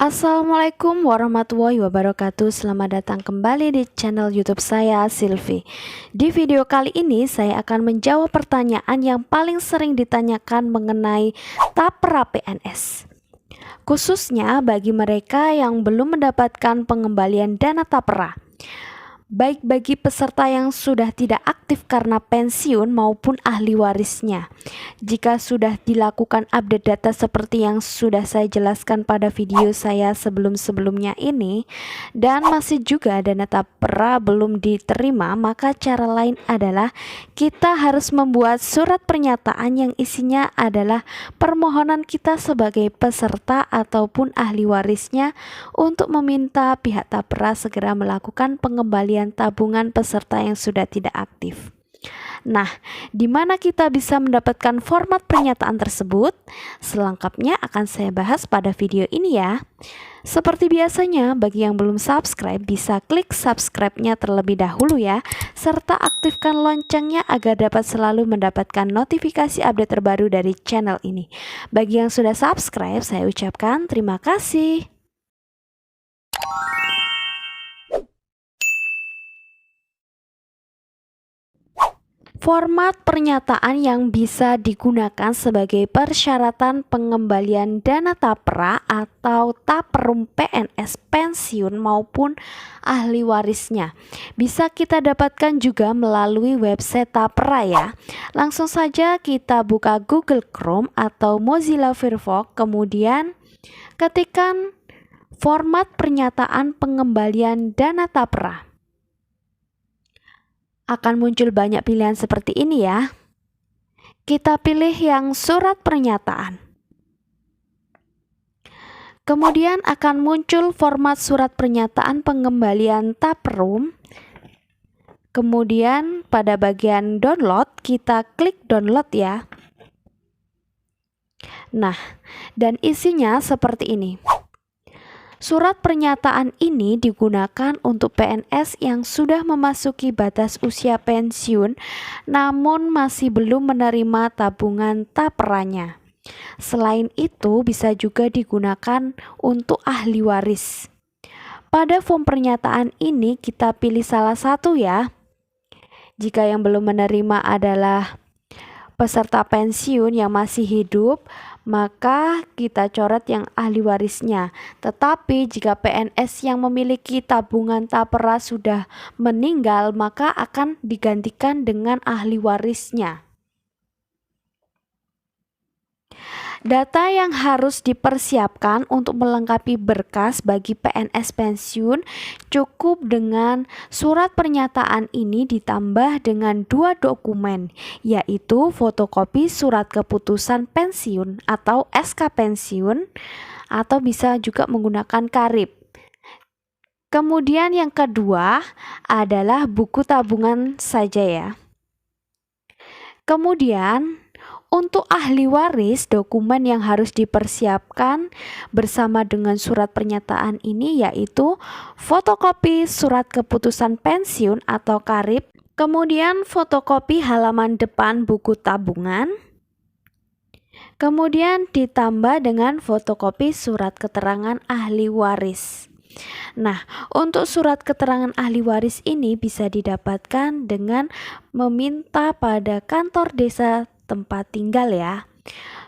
Assalamualaikum warahmatullahi wabarakatuh. Selamat datang kembali di channel YouTube saya, Silvi. Di video kali ini saya akan menjawab pertanyaan yang paling sering ditanyakan mengenai tapra PNS, khususnya bagi mereka yang belum mendapatkan pengembalian dana tapra, baik bagi peserta yang sudah tidak aktif karena pensiun maupun ahli warisnya. Jika sudah dilakukan update data seperti yang sudah saya jelaskan pada video saya sebelum-sebelumnya ini, dan masih juga dana tapra belum diterima, maka cara lain adalah kita harus membuat surat pernyataan yang isinya adalah permohonan kita sebagai peserta ataupun ahli warisnya untuk meminta pihak tapra segera melakukan pengembalian tabungan peserta yang sudah tidak aktif. Nah, di mana kita bisa mendapatkan format pernyataan tersebut? Selengkapnya akan saya bahas pada video ini ya. Seperti biasanya, bagi yang belum subscribe bisa klik subscribe-nya terlebih dahulu ya, serta aktifkan loncengnya agar dapat selalu mendapatkan notifikasi update terbaru dari channel ini. Bagi yang sudah subscribe, saya ucapkan terima kasih. Format pernyataan yang bisa digunakan sebagai persyaratan pengembalian dana tapra atau taprum PNS pensiun maupun ahli warisnya bisa kita dapatkan juga melalui website tapra ya. Langsung saja kita buka Google Chrome atau Mozilla Firefox, kemudian ketikkan format pernyataan pengembalian dana tapra. Akan muncul banyak pilihan seperti ini ya. Kita pilih yang surat pernyataan. Kemudian akan muncul format surat pernyataan pengembalian taprum. Kemudian pada bagian download kita klik download ya. Nah, dan isinya seperti ini. Surat pernyataan ini digunakan untuk PNS yang sudah memasuki batas usia pensiun namun masih belum menerima tabungan tapranya. Selain itu bisa juga digunakan untuk ahli waris. Pada form pernyataan ini kita pilih salah satu ya. Jika yang belum menerima adalah peserta pensiun yang masih hidup, maka kita coret yang ahli warisnya. Tetapi jika PNS yang memiliki tabungan tapra sudah meninggal, maka akan digantikan dengan ahli warisnya. Data yang harus dipersiapkan untuk melengkapi berkas bagi PNS pensiun cukup dengan surat pernyataan ini ditambah dengan 2 dokumen, yaitu fotokopi surat keputusan pensiun atau SK pensiun, atau bisa juga menggunakan KRIP. Kemudian yang kedua adalah buku tabungan saja ya. Kemudian untuk ahli waris, dokumen yang harus dipersiapkan bersama dengan surat pernyataan ini yaitu fotokopi surat keputusan pensiun atau KRIP, kemudian fotokopi halaman depan buku tabungan, kemudian ditambah dengan fotokopi surat keterangan ahli waris. Nah, untuk surat keterangan ahli waris ini bisa didapatkan dengan meminta pada kantor desa tempat tinggal ya.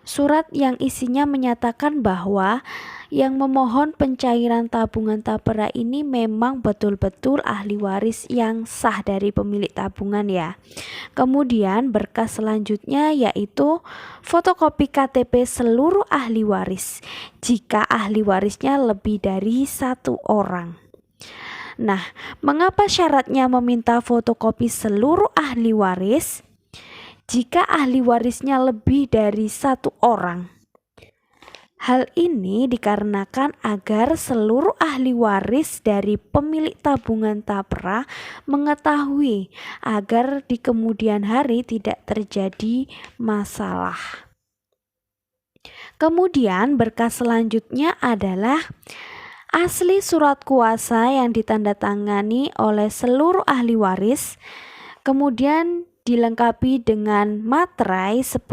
Surat yang isinya menyatakan bahwa yang memohon pencairan tabungan tapra ini memang betul-betul ahli waris yang sah dari pemilik tabungan ya. Kemudian berkas selanjutnya yaitu fotokopi KTP seluruh ahli waris jika ahli warisnya lebih dari 1 orang. Nah, mengapa syaratnya meminta fotokopi seluruh ahli waris? Jika ahli warisnya lebih dari 1 orang. Hal ini dikarenakan agar seluruh ahli waris dari pemilik tabungan tapra mengetahui agar di kemudian hari tidak terjadi masalah. Kemudian berkas selanjutnya adalah asli surat kuasa yang ditandatangani oleh seluruh ahli waris, kemudian dilengkapi dengan materai 10.000,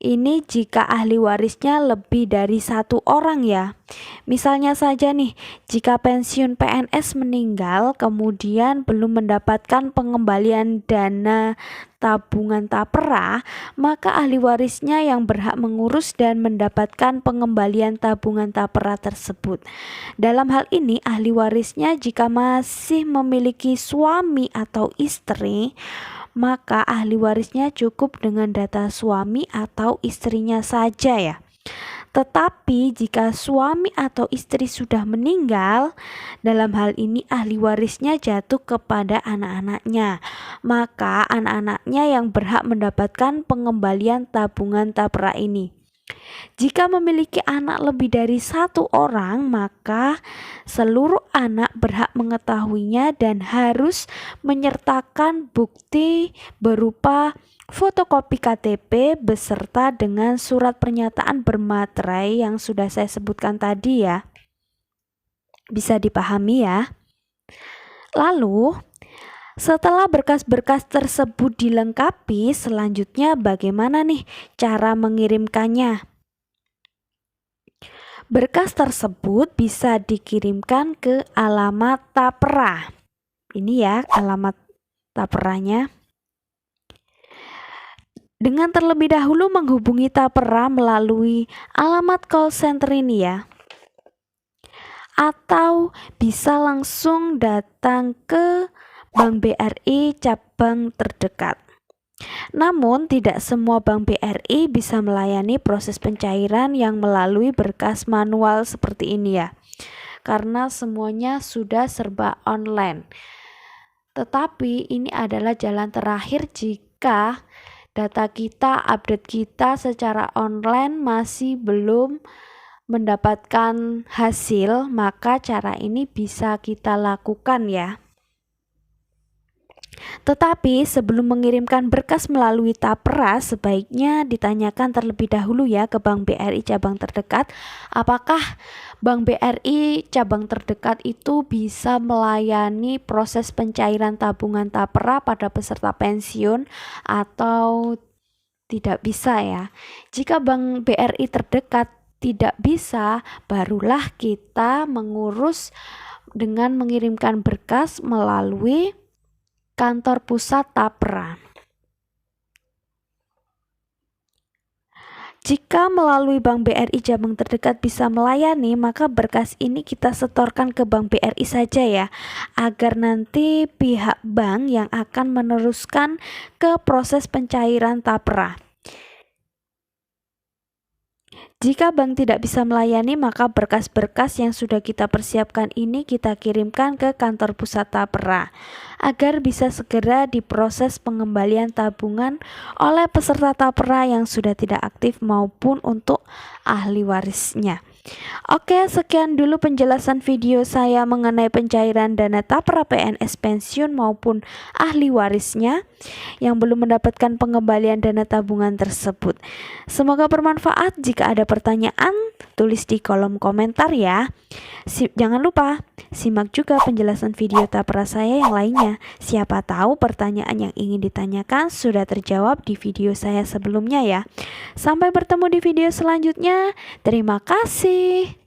Ini jika ahli warisnya lebih dari satu orang ya. Misalnya saja nih, jika pensiun PNS meninggal kemudian belum mendapatkan pengembalian dana tabungan tapera, maka ahli warisnya yang berhak mengurus dan mendapatkan pengembalian tabungan tapera tersebut. Dalam hal ini, ahli warisnya jika masih memiliki suami atau istri, maka ahli warisnya cukup dengan data suami atau istrinya saja ya. Tetapi jika suami atau istri sudah meninggal, dalam hal ini ahli warisnya jatuh kepada anak-anaknya. Maka anak-anaknya yang berhak mendapatkan pengembalian tabungan tapera ini. Jika memiliki anak lebih dari satu orang, maka seluruh anak berhak mengetahuinya dan harus menyertakan bukti berupa fotokopi KTP beserta dengan surat pernyataan bermaterai yang sudah saya sebutkan tadi ya. Bisa dipahami ya. Lalu, setelah berkas-berkas tersebut dilengkapi, selanjutnya bagaimana nih cara mengirimkannya? Berkas tersebut bisa dikirimkan ke alamat tapera. Ini ya alamat taperanya. Dengan terlebih dahulu menghubungi tapera melalui alamat call center ini ya. Atau bisa langsung datang ke Bank BRI cabang terdekat. Namun tidak semua Bank BRI bisa melayani proses pencairan yang melalui berkas manual seperti ini ya. Karena semuanya sudah serba online. Tetapi ini adalah jalan terakhir jika data kita, update kita secara online masih belum mendapatkan hasil, maka cara ini bisa kita lakukan ya. Tetapi sebelum mengirimkan berkas melalui tapera, sebaiknya ditanyakan terlebih dahulu ya ke Bank BRI cabang terdekat, apakah Bank BRI cabang terdekat itu bisa melayani proses pencairan tabungan tapera pada peserta pensiun atau tidak bisa ya. Jika Bank BRI terdekat tidak bisa, barulah kita mengurus dengan mengirimkan berkas melalui kantor pusat tapera. Jika melalui Bank BRI cabang terdekat bisa melayani, maka berkas ini kita setorkan ke Bank BRI saja ya, agar nanti pihak bank yang akan meneruskan ke proses pencairan tapera. Jika bank tidak bisa melayani, maka berkas-berkas yang sudah kita persiapkan ini kita kirimkan ke kantor pusat tapera agar bisa segera diproses pengembalian tabungan oleh peserta tapera yang sudah tidak aktif maupun untuk ahli warisnya. Oke, sekian dulu penjelasan video saya mengenai pencairan dana tapera PNS pensiun maupun ahli warisnya yang belum mendapatkan pengembalian dana tabungan tersebut. Semoga bermanfaat. Jika ada pertanyaan, tulis di kolom komentar ya. Jangan lupa simak juga penjelasan video tapera saya yang lainnya. Siapa tahu pertanyaan yang ingin ditanyakan sudah terjawab di video saya sebelumnya ya. Sampai bertemu di video selanjutnya. Terima kasih.